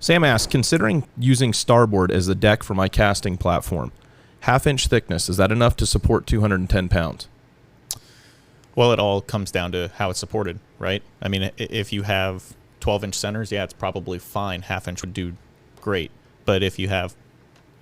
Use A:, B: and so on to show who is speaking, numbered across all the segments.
A: Sam asks, considering using Starboard as the deck for my casting platform, 1/2 inch thickness, is that enough to support 210 pounds?
B: Well, it all comes down to how it's supported, right? I mean, if you have 12-inch centers, yeah, it's probably fine. 1/2 inch would do great. But if you have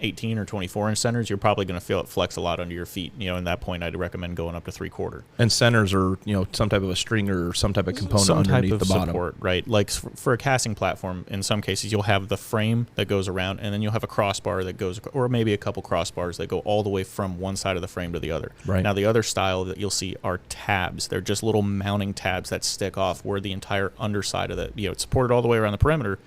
B: 18 or 24-inch centers, you're probably going to feel it flex a lot under your feet. You know, in that point, I'd recommend going up to 3/4.
A: And centers are, some type of a stringer or some type of component
B: Some
A: underneath
B: type of
A: the bottom.
B: support, right? Like for a casting platform, in some cases, you'll have the frame that goes around, and then you'll have a crossbar that goes, or maybe a couple crossbars that go all the way from one side of the frame to the other.
A: Right.
B: Now, the other style that you'll see are tabs. They're just little mounting tabs that stick off where the entire underside of it's supported all the way around the perimeter,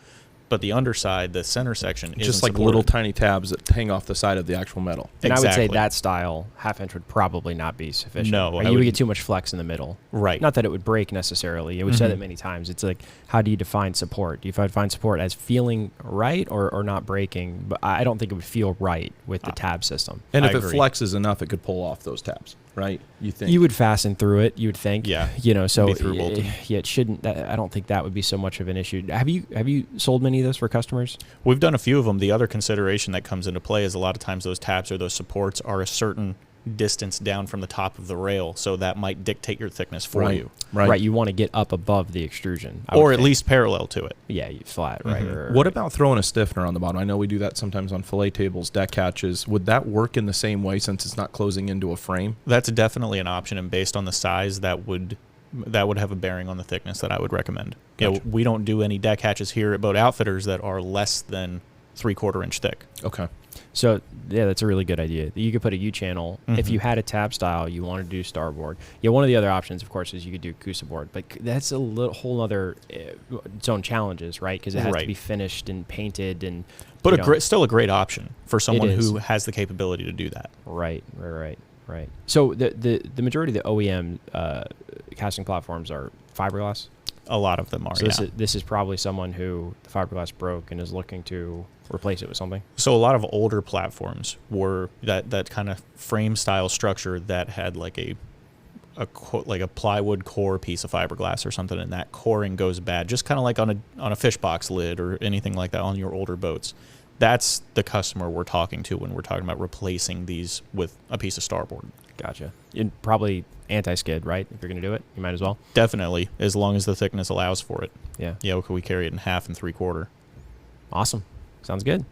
B: but the underside, the center section, isn't
A: just like
B: supported.
A: little tiny tabs that hang off the side of the actual metal.
C: And
B: Exactly.
C: I would say that style, 1/2 inch, would probably not be sufficient.
B: No,
C: right? You would get too much flex in the middle.
B: Right.
C: Not that it would break necessarily. We've said it many times. It's like, how do you define support? Do you define support as feeling right or not breaking? But I don't think it would feel right with the tab system.
A: And
B: I
A: if it
B: agree.
A: flexes enough, it could pull off those tabs, right? You think?
C: You would fasten through it, you would think.
B: Yeah.
C: So
B: Be through bolted.
C: yeah, it shouldn't. I don't think that would be so much of an issue. Have you sold many of those for customers?
B: We've done a few of them. The other consideration that comes into play is a lot of times those tabs or those supports are a certain distance down from the top of the rail, so that might dictate your thickness for you.
A: Right.
C: You want to get up above the extrusion.
B: Or at least parallel to it.
C: Yeah, flat, right?
A: What about throwing a stiffener on the bottom? I know we do that sometimes on fillet tables, deck hatches. Would that work in the same way since it's not closing into a frame?
B: That's definitely an option, and based on the size, that would have a bearing on the thickness that I would recommend.
A: Gotcha.
B: We don't do any deck hatches here at Boat Outfitters that are less than 3/4 inch thick.
A: Okay.
C: So, yeah, that's a really good idea. You could put a U-channel. If you had a tab style, you want to do Starboard. Yeah, one of the other options, of course, is you could do Coosa Board. But that's a whole other its own challenges, right? Because it has to be finished and painted.
B: But still a great option for someone
C: is.
B: who has the capability to do that.
C: Right. So the majority of the OEM casting platforms are fiberglass.
B: A lot of them are,
C: So
B: yeah.
C: this is probably someone who the fiberglass broke and is looking to replace it with something.
B: So a lot of older platforms were that kind of frame style structure that had like a plywood core piece of fiberglass or something, and that coring goes bad, just kind of like on a fish box lid or anything like that on your older boats. That's the customer we're talking to when we're talking about replacing these with a piece of Starboard.
C: Gotcha. And probably anti-skid, right? If you're going to do it, you might as well.
B: Definitely, as long as the thickness allows for it.
C: Yeah.
B: Yeah, we carry it in 1/2 and 3/4.
C: Awesome. Sounds good.